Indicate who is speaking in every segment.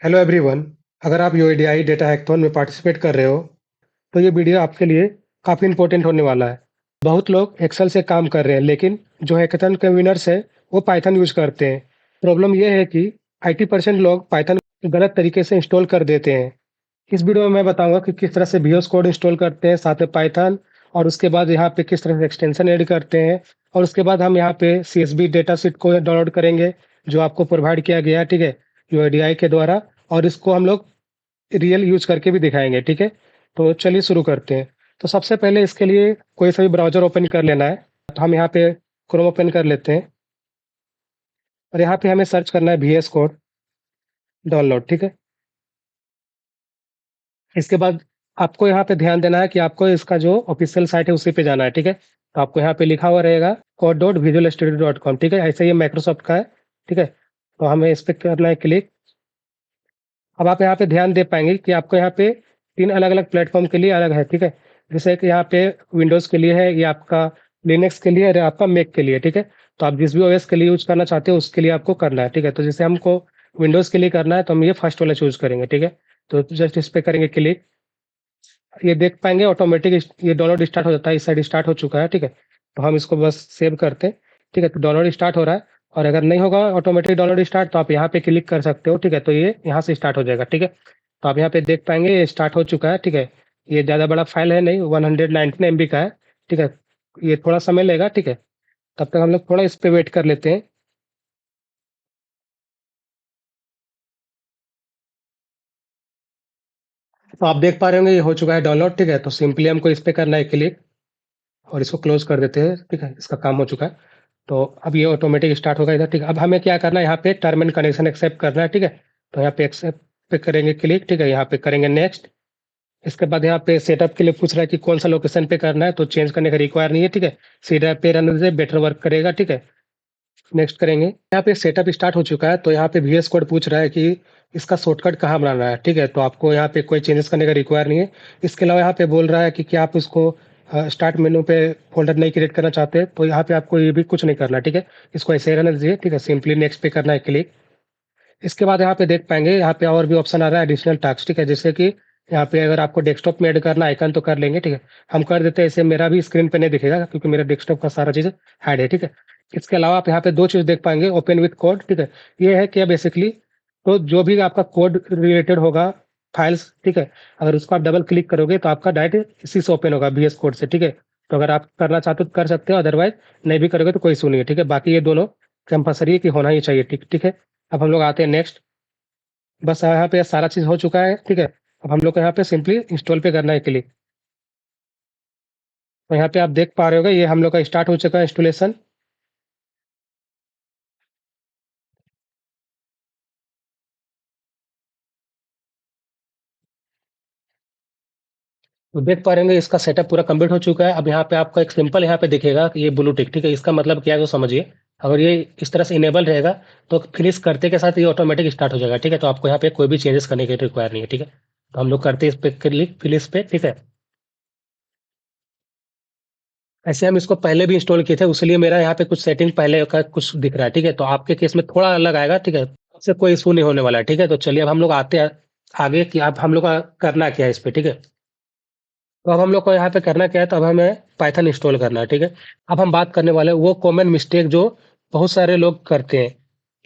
Speaker 1: Hello everyone. अगर आप UIDAI data hackathon में पार्टिसिपेट कर रहे हो तो ये वीडियो आपके लिए काफ़ी इंपॉर्टेंट होने वाला है। बहुत लोग एक्सेल से काम कर रहे हैं लेकिन जो हैकाथॉन के विनर्स है वो पाइथन यूज करते हैं। प्रॉब्लम ये है कि 80% लोग पाइथन गलत तरीके से इंस्टॉल कर देते हैं। इस वीडियो में मैं बताऊंगा कि किस तरह से VS कोड इंस्टॉल करते हैं साथ में पाइथन, और उसके बाद यहाँ पे किस तरह से एक्सटेंशन ऐड करते हैं, और उसके बाद हम यहाँ पे CSV डेटा शीट को डाउनलोड करेंगे जो आपको प्रोवाइड किया गया है, ठीक है, यूआईडीआई के द्वारा। और इसको हम लोग रियल यूज करके भी दिखाएंगे, ठीक है। तो चलिए शुरू करते हैं। तो सबसे पहले इसके लिए कोई सा भी ब्राउजर ओपन कर लेना है। तो हम यहाँ पे क्रोम ओपन कर लेते हैं और यहाँ पे हमें सर्च करना है VS कोड डाउनलोड, ठीक है। इसके बाद आपको यहाँ पे ध्यान देना है कि आपको इसका जो ऑफिशियल साइट है उसी पे जाना है, ठीक है। तो आपको यहाँ पे लिखा हुआ रहेगा code.visualstudio.com, ठीक है। ऐसे ये माइक्रोसॉफ्ट का है, ठीक है। तो हमें इस पे करना है क्लिक। अब आप यहाँ पे ध्यान दे पाएंगे कि आपको यहाँ पे 3 अलग-अलग प्लेटफ़ॉर्म के लिए अलग है, ठीक है। जैसे कि यहाँ पे विंडोज़ के लिए है, ये आपका लिनक्स के लिए और ये आपका मैक के लिए, ठीक है। तो आप जिस भी ओएस के लिए यूज़ करना चाहते हो उसके लिए आपको करना है, ठीक है। तो जैसे हमको विंडोज़ के लिए करना है तो हम ये फर्स्ट वाला चूज़ करेंगे, ठीक है। तो जस्ट इस पे करेंगे क्लिक। ये देख पाएँगे ऑटोमेटिक ये डाउनलोड स्टार्ट हो जाता है, इस साइड स्टार्ट हो चुका है, ठीक है। तो हम इसको बस सेव करते हैं, ठीक है। तो डाउनलोड स्टार्ट हो रहा है, और अगर नहीं होगा ऑटोमेटिक डाउनलोड स्टार्ट तो आप यहाँ पे क्लिक कर सकते हो, ठीक है। तो ये यहाँ से स्टार्ट हो जाएगा, ठीक है। तो आप यहाँ पे देख पाएँगे ये स्टार्ट हो चुका है, ठीक है। ये ज़्यादा बड़ा फाइल है नहीं, 119 MB का है, ठीक है। ये थोड़ा समय लेगा, ठीक है। तब तक हम लोग थोड़ा इस पे वेट कर लेते हैं। तो आप देख पा रहे होंगे ये हो चुका है डाउनलोड, ठीक है। तो सिंपली हमको इस पे करना है क्लिक और इसको क्लोज़ कर देते हैं, ठीक है। इसका काम हो चुका है। तो अब ये ऑटोमेटिक स्टार्ट होगा इधर, ठीक है। अब हमें क्या करना है, यहाँ पे टर्म एंड कंडीशन एक्सेप्ट करना है, ठीक है। तो यहाँ पे एक्सेप्ट पे करेंगे क्लिक, ठीक है। यहाँ पे करेंगे नेक्स्ट। इसके बाद यहाँ पे सेटअप के लिए पूछ रहा है कि कौन सा लोकेशन पे करना है, तो चेंज करने का रिक्वायर नहीं है, ठीक है। सीधा पे रहने से बेटर वर्क करेगा, ठीक है। नेक्स्ट करेंगे। यहाँ पे सेटअप स्टार्ट हो चुका है, तो यहाँ पे VS कोड पूछ रहा है कि इसका शॉर्टकट कहाँ बनाना है, ठीक है। तो आपको यहाँ पे कोई चेंजेस करने का रिक्वायर नहीं है। इसके अलावा यहाँ पे बोल रहा है कि क्या आप उसको स्टार्ट मेनू पे फोल्डर नहीं क्रिएट करना चाहते, तो यहाँ पे आपको ये भी कुछ नहीं करना, ठीक है। इसको ऐसे ही रहने दीजिए, ठीक है। सिंपली नेक्स्ट पे करना है क्लिक। इसके बाद यहाँ पे देख पाएंगे, यहाँ पे और भी ऑप्शन आ रहा है एडिशनल टास्क, ठीक है। जैसे कि यहाँ पे अगर आपको डेस्कटॉप में ऐड करना आइकन तो कर लेंगे, ठीक है। हम कर देते हैं, इससे मेरा भी स्क्रीन पे नहीं दिखेगा क्योंकि मेरा डेस्कटॉप का सारा चीज़ हाइड है, ठीक है। इसके अलावा आप यहाँ पे 2 चीज़ देख पाएंगे, ओपन विथ कोड, ठीक है। ये है कि बेसिकली तो जो भी आपका कोड रिलेटेड होगा फाइल्स, ठीक है, अगर उसको आप डबल क्लिक करोगे तो आपका डायरेक्ट इसी से ओपन होगा VS कोड से, ठीक है। तो अगर आप करना चाहते हो तो कर सकते हो, अदरवाइज नहीं भी करोगे तो कोई इशू नहीं है, ठीक है। बाकी ये दोनों कंपलसरी है कि होना ही चाहिए, ठीक ठीक है। अब हम लोग आते हैं नेक्स्ट। बस यहाँ पे सारा चीज़ हो चुका है, ठीक है। अब हम लोग को यहाँ पे सिंपली इंस्टॉल पे करना है क्लिक। तो यहाँ पे आप देख पा रहे होगे ये हम लोग का स्टार्ट हो चुका है इंस्टॉलेशन। तो देख पा रहे होंगे इसका सेटअप पूरा कंप्लीट हो चुका है। अब यहाँ पे आपको एक सिंपल यहाँ पे दिखेगा कि ये ब्लू टिक, ठीक है। इसका मतलब क्या है वो समझिए। अगर ये इस तरह से इनेबल रहेगा तो फिनिश करते के साथ ये ऑटोमेटिक स्टार्ट हो जाएगा, ठीक है। तो आपको यहाँ पे कोई भी चेंजेस करने की रिक्वायर नहीं है, ठीक है। तो हम लोग करते हैं इस पे क्लिक फिनिश पे, ठीक है। ऐसे हम इसको पहले भी इंस्टॉल किए थे, इसलिए मेरा यहाँ पे कुछ सेटिंग पहले का कुछ दिख रहा है, ठीक है। तो आपके केस में थोड़ा अलग आएगा, ठीक है। इससे कोई इशू नहीं होने वाला है, ठीक है। तो चलिए अब हम लोग आते हैं आगे कि अब हम लोग का करना क्या है इस पे, ठीक है। तो अब हम लोग को यहाँ पे करना क्या है, तो अब हमें पाइथन इंस्टॉल करना है, ठीक है। अब हम बात करने वाले हैं वो कॉमन मिस्टेक जो बहुत सारे लोग करते हैं।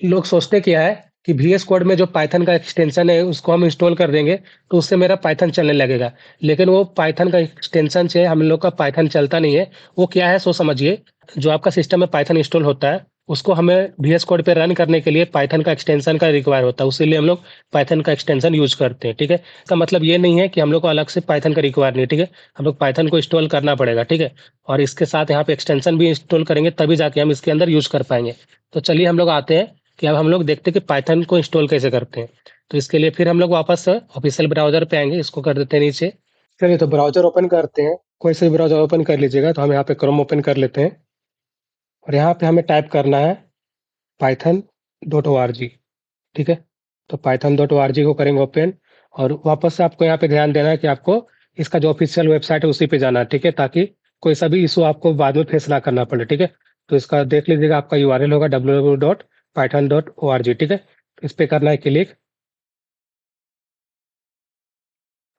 Speaker 1: लोग सोचते क्या है कि VS कोड में जो पाइथन का एक्सटेंशन है उसको हम इंस्टॉल कर देंगे तो उससे मेरा पाइथन चलने लगेगा। लेकिन वो पाइथन का एक्सटेंशन से हम लोग का पाइथन चलता नहीं है। वो क्या है सो समझिए। जो आपका सिस्टम में पाइथन इंस्टॉल होता है उसको हमें VS कोड पे रन करने के लिए पाइथन का एक्सटेंशन का रिक्वायर होता है, उसीलिए हम लोग पाइथन का एक्सटेंशन यूज करते हैं, ठीक है। इसका मतलब ये नहीं है कि हम लोग को अलग से पाइथन का रिक्वायर नहीं है, ठीक है। हम लोग पाइथन को इंस्टॉल करना पड़ेगा, ठीक है। और इसके साथ यहाँ पे एक्सटेंशन भी इंस्टॉल करेंगे तभी जाके हम इसके अंदर यूज कर पाएंगे। तो चलिए हम लोग आते हैं कि अब हम लोग देखते हैं कि पाइथन को इंस्टॉल कैसे करते हैं। तो इसके लिए फिर हम लोग वापस ऑफिशियल ब्राउजर पे आएंगे, इसको कर देते हैं नीचे। चलिए तो ब्राउजर ओपन करते हैं, कोई से भी ब्राउजर ओपन कर लीजिएगा। तो हम यहाँ पे क्रोम ओपन कर लेते हैं और यहाँ पे हमें टाइप करना है python.org, ठीक है। तो python.org को करेंगे ओपन, और वापस से आपको यहाँ पे ध्यान देना है कि आपको इसका जो ऑफिशियल वेबसाइट है उसी पे जाना है, ठीक है, ताकि कोई सा भी इशू आपको बाद में फेस ना करना पड़े, ठीक है। तो इसका देख लीजिएगा, आपका URL होगा www.python.org, ठीक है। इस पे करना है क्लिक।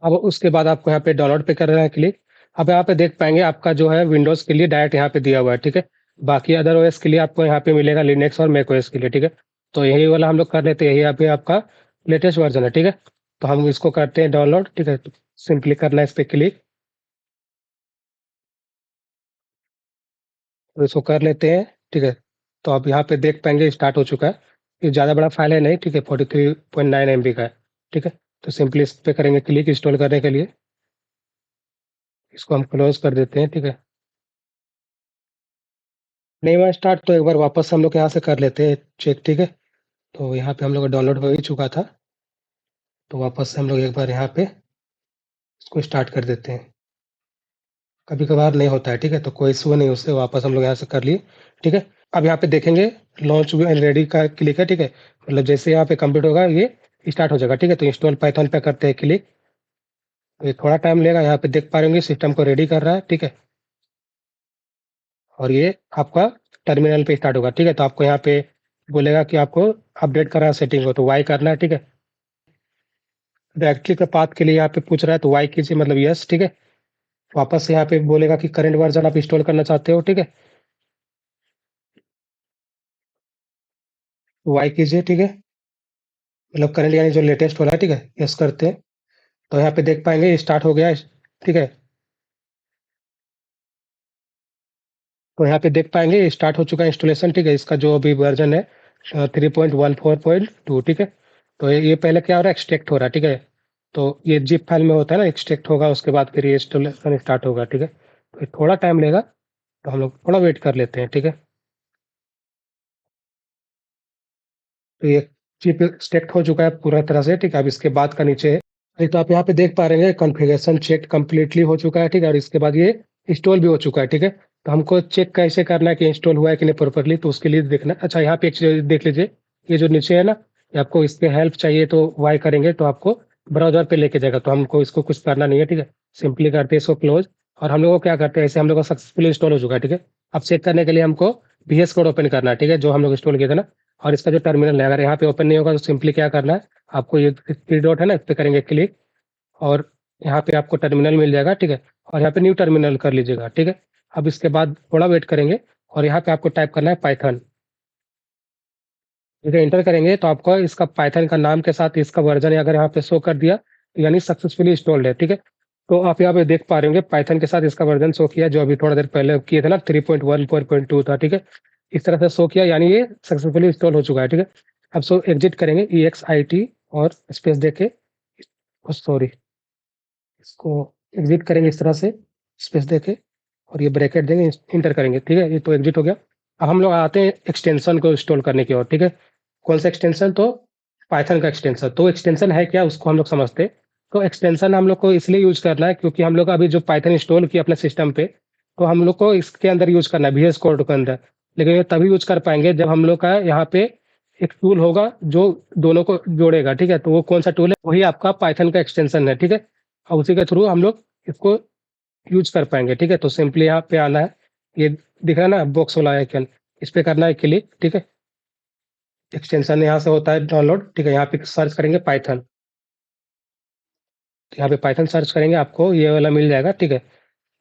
Speaker 1: अब उसके बाद आपको यहाँ पे डाउनलोड पे करना है क्लिक। अब यहाँ पे देख पाएँगे आपका जो है विंडोज़ के लिए डायरेक्ट यहाँ पे दिया हुआ है, ठीक है? बाकी अदर ओएस के लिए आपको यहाँ पे मिलेगा लिनक्स और मैक ओएस के लिए, ठीक है? तो यही वाला हम लोग कर लेते हैं, यही अभी आपका लेटेस्ट वर्ज़न है, ठीक है? तो हम इसको करते हैं डाउनलोड, ठीक है? सिंपली करना है इस पे क्लिक। तो इसको कर लेते हैं, ठीक है? तो आप यहाँ पे देख पाएँगे स्टार्ट हो चुका है। ये ज़्यादा बड़ा फाइल है नहीं, ठीक है? 43.9 एमबी का है, ठीक है? तो सिंपली इस पे करेंगे क्लिक इंस्टॉल करने के लिए। इसको हम क्लोज़ कर देते हैं, ठीक है? नहीं हुआ स्टार्ट तो एक बार वापस हम लोग यहाँ से कर लेते हैं चेक, ठीक है? तो यहाँ पे हम लोग का डाउनलोड हो ही चुका था। तो वापस से हम लोग एक बार यहाँ पे इसको स्टार्ट कर देते हैं। कभी-कभार नहीं होता है, ठीक है? तो कोई इश्यू नहीं, उससे वापस हम लोग यहाँ से कर लिए, ठीक है? अब यहाँ पे देखेंगे लॉन्च एंड रेडी का क्लिक है, ठीक है? मतलब जैसे यहाँ पे कंप्लीट होगा ये स्टार्ट हो जाएगा, ठीक है? तो इंस्टॉल पाइथन पे करते हैं क्लिक। तो ये थोड़ा टाइम लेगा, यहाँ पे देख पा रहे होंगे सिस्टम को रेडी कर रहा है, ठीक है? और ये आपका टर्मिनल पे स्टार्ट होगा, ठीक है? तो आपको यहाँ पे बोलेगा कि आपको अपडेट करना है सेटिंग को, तो वाई करना है, ठीक है? डायरेक्टली का पाथ के लिए यहाँ पे पूछ रहा है तो वाई कीजिए, मतलब यस, ठीक है? वापस से यहाँ पे बोलेगा कि करंट वर्जन आप इंस्टॉल करना चाहते हो, ठीक है? वाई कीजिए, ठीक है? मतलब करंट यानी जो लेटेस्ट हो रहा है, ठीक है? यस करते हैं। तो यहाँ पे देख पाएँगे स्टार्ट हो गया है, ठीक है? तो यहाँ पे देख पाएँगे स्टार्ट हो चुका है इंस्टॉलेशन, ठीक है? इसका जो अभी वर्जन है 3.14.2, ठीक है? तो ये पहले क्या हो रहा है, एक्सट्रैक्ट हो रहा है, ठीक है? तो ये ज़िप फाइल में होता है ना, एक्सट्रैक्ट होगा उसके बाद फिर ये इंस्टॉलेशन स्टार्ट होगा, ठीक है? तो ये थोड़ा टाइम लेगा, तो हम लोग थोड़ा वेट कर लेते हैं, ठीक है? तो ये चिप एक्सट्रैक्ट हो चुका है पूरा तरह से, ठीक है? अब इसके बाद का नीचे है, नहीं तो आप यहाँ पे देख पा रहे हैं कॉन्फ़िगरेशन चेक कंप्लीटली हो चुका है, ठीक है? और इसके बाद ये इंस्टॉल भी हो चुका है, ठीक है? तो हमको चेक कैसे करना है कि इंस्टॉल हुआ है कि नहीं प्रॉपर्ली, तो उसके लिए देखना है। अच्छा, यहाँ पे एक चीज़ देख लीजिए, ये जो नीचे है ना, ये आपको इस पे हेल्प चाहिए तो वाई करेंगे तो आपको ब्राउज़र पे लेके जाएगा, तो हमको इसको कुछ करना नहीं है, ठीक है? सिंपली करते हैं इसको क्लोज़, और हम लोग को क्या करते हैं, ऐसे हम लोग का सक्सेसफुली इंस्टॉल हो चुका है, ठीक है? अब चेक करने के लिए हमको वीएस कोड ओपन करना है, ठीक है? जो हम लोग इंस्टॉल किए थे ना, और इसका जो टर्मिनल है, अगर यहाँ पे ओपन नहीं होगा तो सिंपली क्या करना है, आपको ये 3 डॉट है ना, इस पे करेंगे क्लिक, और यहाँ पे आपको टर्मिनल मिल जाएगा, ठीक है? और यहाँ पे न्यू टर्मिनल कर लीजिएगा, ठीक है? अब इसके बाद थोड़ा वेट करेंगे और यहाँ पे आपको टाइप करना है पाइथन। ठीक है, एंटर करेंगे तो आपको इसका पाइथन का नाम के साथ इसका वर्जन अगर यहाँ पे शो कर दिया, तो यानी सक्सेसफुली इंस्टॉल्ड है, ठीक है? तो आप यहाँ पे देख पा रहे होंगे पाइथन के साथ इसका वर्जन शो किया, जो अभी थोड़ा देर पहले किए थे ना, 3.1.4.2 था, ठीक है? इस तरह से शो किया, यानी ये सक्सेसफुली इंस्टॉल हो चुका है, ठीक है? अब सो एग्जिट करेंगे EXIT और स्पेस देके, सॉरी, इसको एग्जिट करेंगे इस तरह से, स्पेस देके, और ये ब्रैकेट देंगे, इंटर करेंगे, ठीक है? ये तो एग्जिट हो गया। अब हम लोग आते हैं एक्सटेंशन को इंस्टॉल करने की ओर, ठीक है? कौन सा एक्सटेंशन, तो पाइथन का एक्सटेंशन। तो एक्सटेंशन है क्या, उसको हम लोग समझते हैं। तो एक्सटेंशन हम लोग को इसलिए यूज करना है क्योंकि हम लोग अभी जो पाइथन इंस्टॉल किया अपने सिस्टम पे, तो हम लोग को इसके अंदर यूज करना है, VS कोड के अंदर। लेकिन ये तभी यूज कर पाएंगे जब हम लोग का यहाँ पे एक टूल होगा जो दोनों को जोड़ेगा, ठीक है? तो वो कौन सा टूल है, वही आपका पाइथन का एक्सटेंशन है, ठीक है? और उसी के थ्रू हम लोग इसको यूज कर पाएंगे, ठीक है? तो सिंपली यहाँ पे आना है, ये दिख रहा है ना बॉक्स वाला आइकन, इस पे करना है क्लिक, ठीक है? एक्सटेंशन यहाँ से होता है डाउनलोड, ठीक है? यहाँ पे सर्च करेंगे पाइथन, तो यहाँ पे पाइथन सर्च करेंगे, आपको ये वाला मिल जाएगा, ठीक है?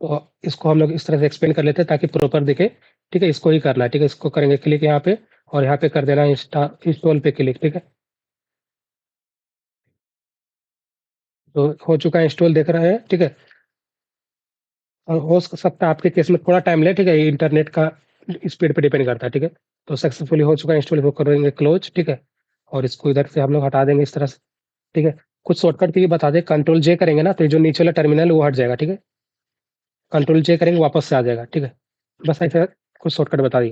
Speaker 1: तो इसको हम लोग इस तरह से एक्सप्लेन कर लेते हैं ताकि प्रॉपर दिखे, ठीक है? इसको ही करना है, ठीक है? इसको करेंगे क्लिक यहाँ पे, और यहाँ पे कर देना है इंस्टॉल पे क्लिक, ठीक है? तो हो चुका है इंस्टॉल, देख रहे हैं, ठीक है? और हो सकता है आपके केस में थोड़ा टाइम ले, ठीक है? ये इंटरनेट का स्पीड पे डिपेंड करता है, ठीक है? तो सक्सेसफुली हो चुका है इंस्टॉल, इसको करेंगे क्लोज, ठीक है? और इसको इधर से हम लोग हटा देंगे इस तरह से, ठीक है? कुछ शॉर्टकट के लिए बता दें, कंट्रोल जे करेंगे ना, तो ये जो नीचे वाला टर्मिनल वो हट जाएगा, ठीक है? कंट्रोल जे करेंगे वापस से आ जाएगा, ठीक है? बस ऐसे कुछ शॉर्टकट बता दिए।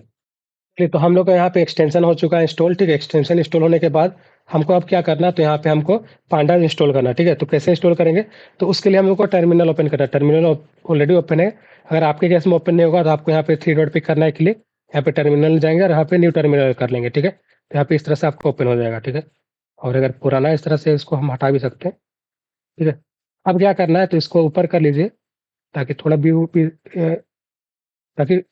Speaker 1: नहीं, तो हम लोग का यहाँ पे एक्सटेंशन हो चुका है इंस्टॉल, ठीक है? एक्सटेंशन इंस्टॉल होने के बाद हमको अब क्या करना है, तो यहाँ पे हमको पांडा इंस्टॉल करना है, ठीक है? तो कैसे इंस्टॉल करेंगे, तो उसके लिए हम लोग को टर्मिनल ओपन करना है। टर्मिनल ऑलरेडी ओपन है, अगर आपके केस में ओपन नहीं होगा तो आपको यहाँ पे 3 डॉट पे करना है क्लिक, यहाँ पे टर्मिनल जाएंगे और यहाँ पे न्यू टर्मिनल कर लेंगे, ठीक है? तो यहाँ पे इस तरह से आपको ओपन हो जाएगा, ठीक है? और अगर पुराना इस तरह से, इसको हम हटा भी सकते हैं, ठीक है? अब क्या करना है, तो इसको ऊपर कर लीजिए ताकि थोड़ा व्यू भी ताकि,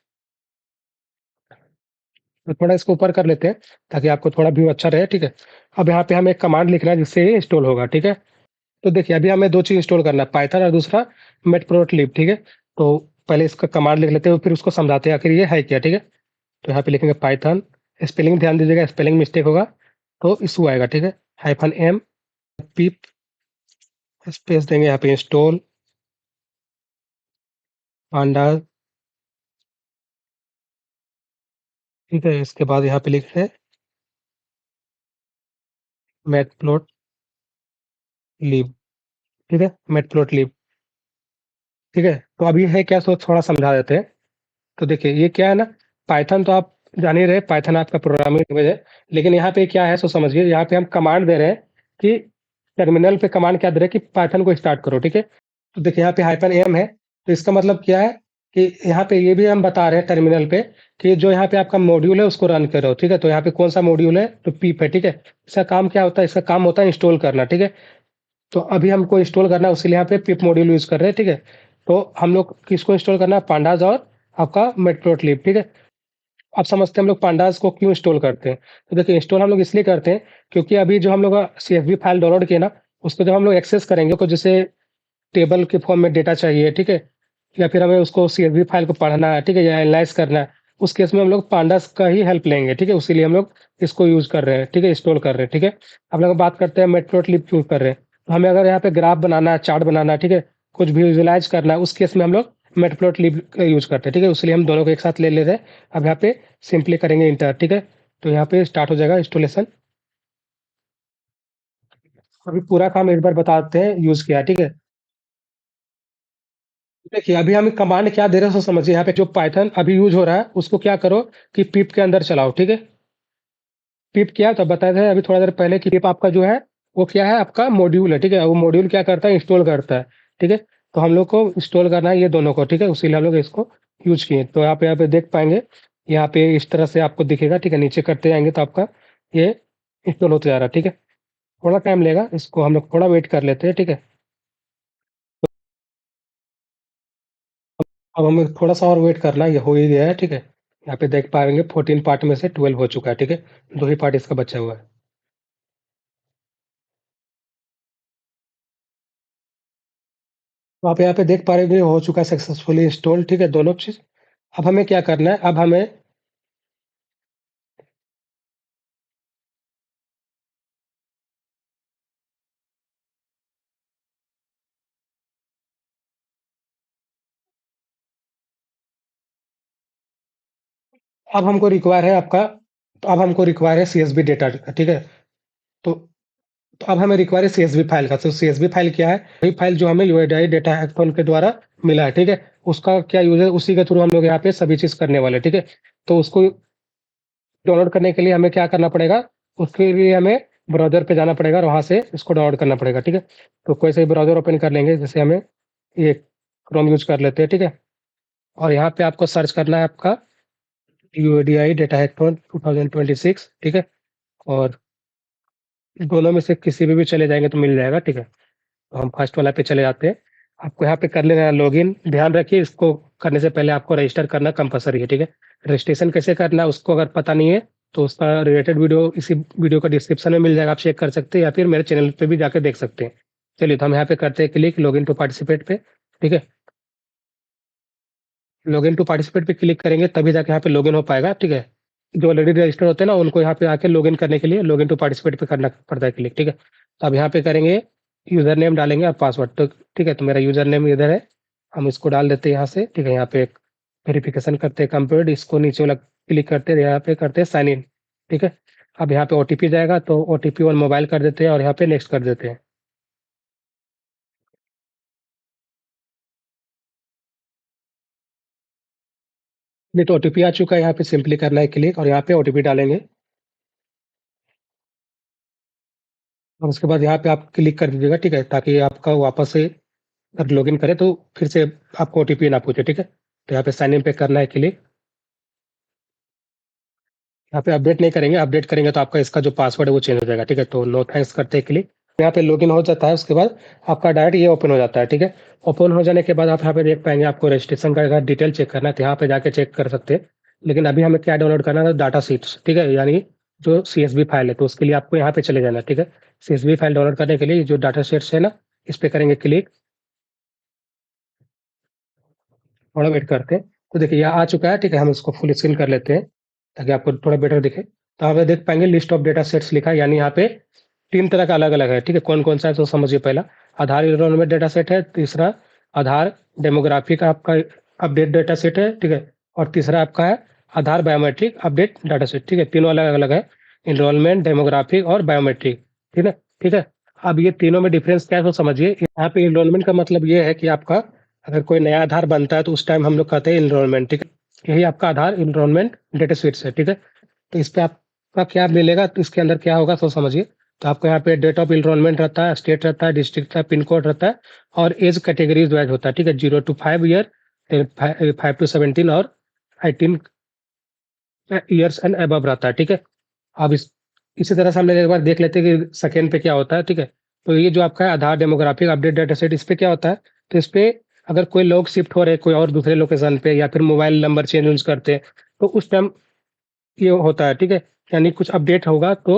Speaker 1: तो थोड़ा इसको ऊपर कर लेते हैं ताकि आपको थोड़ा व्यू अच्छा रहे, ठीक है? अब यहाँ पे हमें एक कमांड लिखना है जिससे ये इंस्टॉल होगा, ठीक है? तो देखिए अभी हमें 2 चीज़ इंस्टॉल करना है, पाइथन और दूसरा मैटप्लोट्लिब, ठीक है? तो पहले इसका कमांड लिख लेते हैं, फिर उसको समझाते हैं आखिर ये है क्या, ठीक है? तो यहाँ पे लिखेंगे पाइथन, स्पेलिंग ध्यान दीजिएगा, स्पेलिंग मिस्टेक होगा तो इश्यू आएगा, ठीक है? -m pip स्पेस देंगे यहाँ पे इंस्टॉल पांडास, ठीक है? इसके बाद यहाँ पे लिखें मैटप्लोट्लिब, ठीक है? मैटप्लोट्लिब, ठीक है? तो अब ये है क्या, सो थोड़ा समझा देते हैं। तो देखिए ये क्या है ना, पाइथन तो आप जान ही रहे, पाइथन आपका प्रोग्रामिंग लैंग्वेज है, लेकिन यहाँ पे क्या है सो समझिए, यहाँ पे हम कमांड दे रहे हैं कि टर्मिनल पे कमांड क्या दे रहे हैं कि पाइथन को स्टार्ट करो, ठीक है? तो देखिए यहाँ पे -m है, तो इसका मतलब क्या है कि यहाँ पे ये भी हम बता रहे हैं टर्मिनल पे कि जो यहाँ पे आपका मॉड्यूल है उसको रन करो, ठीक है? तो यहाँ पे कौन सा मॉड्यूल है, तो पीप है, ठीक है? इसका काम क्या होता है, इसका काम होता है इंस्टॉल करना, ठीक है? तो अभी हमको इंस्टॉल करना है, उसके लिए यहाँ पे पिप मॉड्यूल यूज़ कर रहे हैं, ठीक है? तो हम लोग किसको इंस्टॉल करना है, पांडास और आपका मैटप्लोट्लिब, ठीक है? अब समझते हैं हम लोग पांडास को क्यों इंस्टॉल करते हैं। तो देखिए इंस्टॉल हम लोग इसलिए करते हैं क्योंकि अभी जो हम लोग सीएसवी फाइल डाउनलोड किए ना, उसको जब हम लोग एक्सेस करेंगे तो जैसे टेबल के फॉर्म में डेटा चाहिए, ठीक है? या फिर हमें उसको सीएसवी फाइल को पढ़ना है, ठीक है? या एनालाइज़ करना है, उस केस में हम लोग पांडास का ही हेल्प लेंगे, ठीक है? उसीलिए हम लोग इसको यूज़ कर रहे हैं, ठीक है? इंस्टॉल कर रहे हैं, ठीक है? अब लोग बात करते हैं मैटप्लोट्लिब क्यों कर रहे हैं। तो हमें अगर यहाँ पे ग्राफ बनाना है, चार्ट बनाना है, ठीक है? कुछ भी विजुअलाइज़ करना है, उस केस में हम लोग मैटप्लोट्लिब का यूज़ करते हैं, ठीक है? इसलिए हम दोनों को एक साथ ले ले रहे हैं। अब यहाँ पे सिंपली करेंगे इंटर, ठीक है? तो यहाँ पे स्टार्ट हो जाएगा इंस्टॉलेशन। अभी पूरा काम एक बार बताते हैं यूज़ किया, ठीक है? देखिए, अभी हम कमांड क्या दे रहे हैं सो समझिए, यहाँ पे जो पाइथन अभी यूज़ हो रहा है, उसको क्या करो कि पिप के अंदर चलाओ, ठीक है? पिप क्या है तो बताए थे अभी थोड़ा देर पहले कि पिप आपका जो है, वो क्या है आपका मॉड्यूल है, ठीक है? वो मॉड्यूल क्या करता है, इंस्टॉल करता है, ठीक है? तो हम लोग को इंस्टॉल करना है ये दोनों को, ठीक है? उसीलिए हम लोग इसको यूज़ किए। तो आप यहाँ पे देख पाएँगे, यहाँ पे इस तरह से आपको दिखेगा, ठीक है? नीचे करते जाएँगे तो आपका ये इंस्टॉल होते जा रहा है, ठीक है? थोड़ा टाइम लेगा, इसको हम लोग थोड़ा वेट कर लेते हैं, ठीक है? अब हमें थोड़ा-सा और वेट करना है, ये हो ही गया है, ठीक है? यहाँ पे देख पाएँगे 14 पार्ट में से 12 हो चुका है, ठीक है? 2 ही पार्ट इसका बचा हुआ है। तो आप यहाँ पे देख पा रहे हो चुका है सक्सेसफुली इंस्टॉल, ठीक है? दोनों चीज़। अब हमें क्या करना है, अब हमको रिक्वायर है आपका, तो अब हमको रिक्वायर है सीएसवी डेटा का, ठीक है? तो तो अब हमें रिक्वायर है सीएसवी फाइल का। तो सीएसवी फाइल क्या है? वही फाइल जो हमें यूआईडीआई डेटा हैकाथॉन के द्वारा मिला है, ठीक है? उसका क्या यूज़ है, उसी के थ्रू हम लोग यहाँ पे सभी चीज़ करने वाले हैं, ठीक है? तो उसको डाउनलोड करने के लिए हमें क्या करना पड़ेगा, उसके लिए हमें ब्राउज़र पे जाना पड़ेगा और वहाँ से इसको डाउनलोड करना पड़ेगा, ठीक है? तो कोई सा भी ब्राउज़र ओपन कर लेंगे, जैसे हमें ये क्रोम यूज़ कर लेते हैं, ठीक है? और यहाँ पे आपको सर्च करना है आपका यूआईडीआई डेटा हैकाथॉन 2026, ठीक है? और दोनों में से किसी में भी चले जाएँगे तो मिल जाएगा, ठीक है? तो हम फर्स्ट वाला पे चले जाते हैं। आपको यहाँ पे कर लेना है लॉगिन। ध्यान रखिए इसको करने से पहले आपको रजिस्टर करना कंपल्सरी है, ठीक है? रजिस्ट्रेशन कैसे करना है उसको अगर पता नहीं है, तो उसका रिलेटेड वीडियो इसी वीडियो का डिस्क्रिप्शन में मिल जाएगा, आप चेक कर सकते हैं या फिर मेरे चैनल पे भी जाके देख सकते हैं। चलिए तो हम यहाँ पे करते हैं क्लिक लॉगिन टू पार्टिसिपेट पे, ठीक है? लॉगिन टू पार्टिसिपेट पे क्लिक करेंगे तभी जाके यहाँ पे लॉगिन हो पाएगा, ठीक है? जो ऑलरेडी रजिस्टर्ड होते हैं ना, उनको यहाँ पे आके लॉगिन करने के लिए लॉगिन टू पार्टिसिपेट पे करना पड़ता है क्लिक, ठीक है? तो अब यहाँ पे करेंगे, यूज़र नेम डालेंगे और पासवर्ड, तो ठीक है, तो मेरा यूज़र नेम इधर है, हम इसको डाल देते हैं यहाँ से, ठीक है? यहाँ पे वेरिफिकेशन करते हैं कंप्लीट, इसको नीचे वाला क्लिक करते हैं, यहाँ पे करते हैं साइन इन, ठीक है? अब यहाँ पे ओटीपी जाएगा, तो ओटीपी ऑन मोबाइल कर देते हैं और यहाँ पे नेक्स्ट कर देते हैं। नहीं तो ओटीपी आ चुका है, यहाँ पे सिंपली करना है क्लिक और यहाँ पे ओटीपी डालेंगे और उसके बाद यहाँ पे आप क्लिक कर दीजिएगा, ठीक है? ताकि आपका वापस से अगर लॉगिन करें तो फिर से आपको ओटीपी ना पूछे, ठीक है? तो यहाँ पे साइन इन पे करना है क्लिक। यहाँ पे अपडेट नहीं करेंगे, अपडेट करेंगे तो आपका इसका जो पासवर्ड है वो चेंज हो जाएगा, ठीक है? तो नो थैंक्स करते हैं क्लिक। यहाँ पे लॉगिन हो जाता है, उसके बाद आपका डायरेक्ट ये ओपन हो जाता है, ठीक है? ओपन हो जाने के बाद आप यहाँ पे देख पाएँगे, आपको रजिस्ट्रेशन का अगर डिटेल चेक करना है तो यहाँ पे जाके चेक कर सकते हैं। लेकिन अभी हमें क्या डाउनलोड करना है, डाटा शीट्स, ठीक है? यानी जो सीएसवी फाइल है, तो उसके लिए आपको यहाँ पे चले जाना है, ठीक है? सीएसवी फाइल डाउनलोड करने के लिए जो डाटा शीट्स है ना, इस पे करेंगे क्लिक। थोड़ा वेट करते हैं। तो देखिए यहाँ आ चुका है, ठीक है? हम इसको फुल स्क्रीन कर लेते हैं, ताकि आपको थोड़ा बेटर दिखे। तो आप देख पाएँगे लिस्ट ऑफ डेटा सेट्स लिखा है, यानी यहाँ पे 3 तरह का अलग-अलग है, ठीक है? कौन-कौन सा है तो समझिए पहला, आधार एनरोलमेंट डेटा सेट है, तीसरा आधार डेमोग्राफी का आपका अपडेट डेटा सेट है, ठीक है? और तीसरा आपका है आधार बायोमेट्रिक अपडेट डाटा सेट, ठीक है? तीनों अलग-अलग है, एनरोलमेंट, डेमोग्राफिक और बायोमेट्रिक, ठीक है? ठीक है? अब ये तीनों में डिफरेंस क्या है तो समझिए। यहाँ पे एनरोलमेंट का मतलब ये है कि आपका अगर कोई नया आधार बनता है तो उस टाइम हम लोग कहते हैं एनरोलमेंट, ठीक है? यही आपका आधार एनरोलमेंट डेटा शीट्स है, ठीक है? तो इस पे आपका क्या मिलेगा, तो इसके अंदर क्या होगा तो समझिए। तो आपको यहाँ पे डेट ऑफ एनरोलमेंट रहता है, स्टेट रहता है, डिस्ट्रिक्ट रहता है, पिन कोड रहता है और एज कैटेगरीज वाइज होता है, ठीक है? 0 to 5 ईयर, 5 to 17 और 18 ईयर्स एंड अबव रहता है, ठीक है? अब इसी तरह से हम लोग एक बार देख लेते हैं कि सेकंड पे क्या होता है, ठीक है? तो ये जो आपका है आधार डेमोग्राफिक अपडेट डाटा सेट, इस पे क्या होता है? तो इस पे अगर कोई लोग शिफ्ट हो रहे हैं कोई और दूसरे लोकेशन पे या फिर मोबाइल नंबर चेंज वेंज करते हैं, तो उस टाइम ये होता है, ठीक है? यानी कुछ अपडेट होगा तो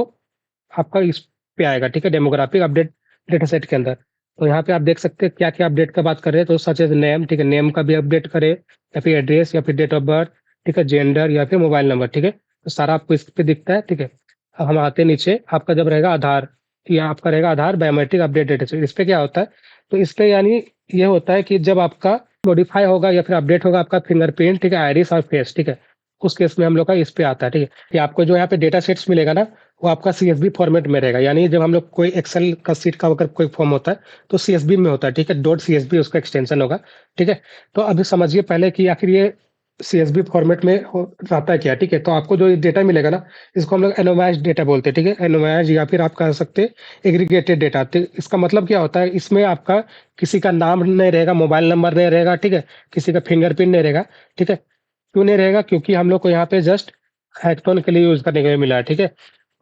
Speaker 1: आपका इस पे आएगा, ठीक है? डेमोग्राफिक अपडेट डेटा सेट के अंदर। तो यहाँ पे आप देख सकते हैं क्या-क्या अपडेट का बात कर रहे हैं, तो सच एज़ नेम, ठीक है? नेम का भी अपडेट करें या फिर एड्रेस या फिर डेट ऑफ बर्थ, ठीक है? जेंडर या फिर मोबाइल नंबर, ठीक है? तो सारा आपको इस पे दिखता है, ठीक है? अब हम आते हैं नीचे, आपका जब रहेगा आधार, या आपका रहेगा आधार बायोमेट्रिक अपडेट डेटा सेट, इस पे क्या होता है? तो इस पे यानी ये होता है कि जब आपका मॉडिफाई होगा या फिर अपडेट होगा आपका फिंगरप्रिंट, ठीक है? आइरिस और फेस, ठीक है? उस केस में हम लोग का इस पे आता है, ठीक है? कि आपको जो यहाँ पे डेटा सेट्स मिलेगा ना, वो आपका सीएसवी फॉर्मेट में रहेगा। यानी जब हम लोग कोई एक्सेल का शीट का अगर कोई फॉर्म होता है, तो सीएसवी में होता है, ठीक है? डॉट सीएसवी उसका एक्सटेंशन होगा, ठीक है? तो अभी समझिए पहले कि आखिर ये सीएसवी फॉर्मेट में रहता है क्या, ठीक है? तो आपको जो डेटा मिलेगा ना, इसको हम लोग एनोमाइज्ड डेटा बोलते हैं, ठीक है? एनोमाइज्ड या फिर आप कह सकते हैं एग्रीगेटेड डेटा। तो इसका मतलब क्या होता है? इसमें आपका किसी का नाम नहीं रहेगा, मोबाइल नंबर नहीं रहेगा, ठीक है? किसी का फिंगरप्रिंट नहीं रहेगा, ठीक है? क्यों नहीं रहेगा? क्योंकि हम लोग को यहाँ पे जस्ट हैकेथॉन के लिए यूज़ करने के लिए मिला है, ठीक है?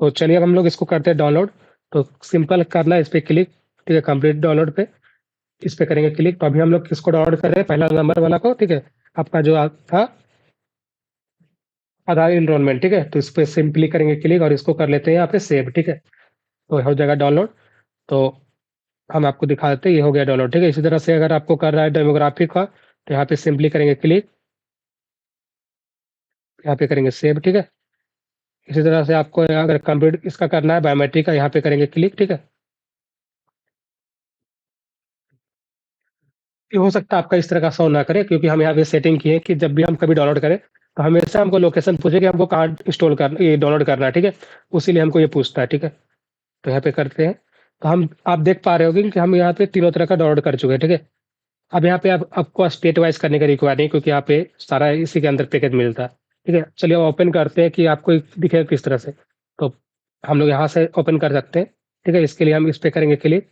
Speaker 1: तो चलिए अब हम लोग इसको करते हैं डाउनलोड। तो सिंपल करना है इस पे क्लिक, ठीक है? कंप्लीट डाउनलोड पे, इस पे करेंगे क्लिक। तो अभी हम लोग किसको डाउनलोड कर रहे हैं? पहला नंबर वाला को, ठीक है? आपका जो था आधार एनरोलमेंट, ठीक है? तो इस पे सिंपली करेंगे क्लिक और इसको कर लेते हैं यहाँ पे सेव, ठीक है? तो हो जाएगा डाउनलोड। तो हम आपको दिखा देते हैं, ये हो गया डाउनलोड, ठीक है? इसी तरह से अगर आपको कर रहा है डेमोग्राफी का, तो यहाँ पे सिंपली करेंगे क्लिक, यहाँ पे करेंगे सेव, ठीक है? इसी तरह से आपको अगर कंप्लीट इसका करना है बायोमेट्रिक का, यहाँ पे करेंगे क्लिक, ठीक है? ये हो सकता है आपका इस तरह का शो ना करे, क्योंकि हम यहाँ पे सेटिंग किए हैं कि जब भी हम कभी डाउनलोड करें, तो हमेशा हमको लोकेशन पूछे कि हमको कहाँ इंस्टॉल करना, ये डाउनलोड करना है, ठीक है? उसीलिए हमको ये पूछता है, ठीक है? तो यहाँ पे करते हैं। तो हम आप देख पा रहे होंगे कि हम यहाँ पे तीनों तरह का डाउनलोड कर चुके हैं, ठीक है? अब यहाँ पे आप आपको स्टेट वाइज़ करने का रिक्वायर नहीं, क्योंकि यहाँ पे सारा इसी के अंदर पैकेज मिलता है, ठीक है? चलिए ओपन करते हैं कि आपको दिखेगा किस तरह से। तो हम लोग यहाँ से ओपन कर सकते हैं, ठीक है? इसके लिए हम इस पे करेंगे क्लिक।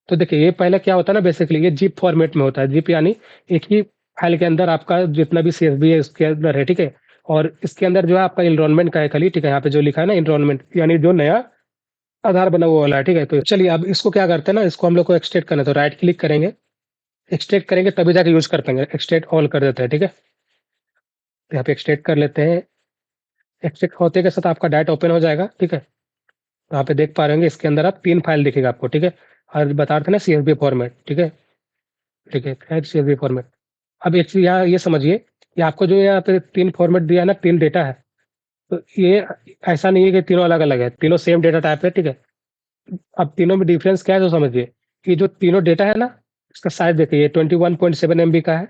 Speaker 1: तो देखिए ये पहले क्या होता है ना, बेसिकली ये ज़िप फॉर्मेट में होता है। ज़िप यानी एक ही फाइल के अंदर आपका जितना भी सीएसवी है उसके अंदर है, ठीक है? और इसके अंदर जो है आपका एनरोलमेंट का है खाली, ठीक है? यहाँ पे जो लिखा है ना एनरोलमेंट, यानी जो नया आधार बना वो वाला है, ठीक है? तो चलिए अब इसको क्या करते हैं ना, इसको हम लोग को एक्सट्रैक्ट करना है, तो राइट क्लिक करेंगे, एक्सट्रैक्ट करेंगे तभी जाके यूज़ कर पाएँगे। एक्सट्रैक्ट ऑल कर देते हैं, ठीक है? तो यहाँ पे एक्सट्रैक्ट कर लेते हैं। एक्सट्रैक्ट होते के साथ आपका डायरेक्ट ओपन हो जाएगा, ठीक है? तो यहाँ पे देख पा रहे होंगे इसके अंदर आप 3 फाइल दिखेगा आपको, ठीक है? और बता रहे थे ना सीएसवी फॉर्मेट, ठीक है? ठीक है, सीएसवी फॉर्मेट। अब एक चीज़ यहाँ ये समझिए कि आपको जो यहाँ पे 3 फॉर्मेट दिया है ना, 3 डेटा है, तो ये ऐसा नहीं है कि तीनों अलग-अलग है, तीनों सेम डेटा टाइप है, ठीक है? अब तीनों में डिफरेंस क्या है तो समझिए, कि जो तीनों डेटा है ना, इसका साइज़ देखिए, ये 21.7 एमबी का है,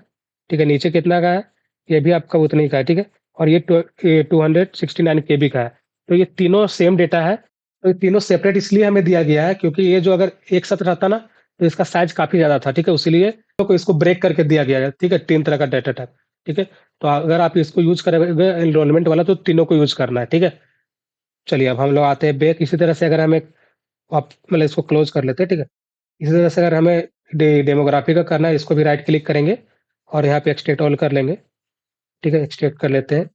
Speaker 1: ठीक है? नीचे कितना का है? ये भी आपका उतना ही का है, ठीक है? और ये 269 केबी का है। तो ये तीनों सेम डेटा है, तो ये तीनों सेपरेट इसलिए हमें दिया गया है, क्योंकि ये जो अगर एक साथ रहता ना, तो इसका साइज़ काफ़ी ज़्यादा था, ठीक है? इसीलिए तो इसको ब्रेक करके दिया गया है, ठीक है? 3 तरह का डेटा टाइप, ठीक है? तो अगर आप इसको यूज़ करोगे एनरोलमेंट वाला, तो तीनों को यूज़ करना है, ठीक है? चलिए अब हम लोग आते हैं बैक। इसी तरह से अगर हमें आप मतलब इसको क्लोज़ कर लेते हैं, ठीक है? इसी तरह से अगर हमें डेमोग्राफी का करना है, इसको भी राइट क्लिक करेंगे और यहाँ पे एक्सट्रैक्ट ऑल कर लेंगे, ठीक है? एक्सट्रैक्ट कर लेते हैं।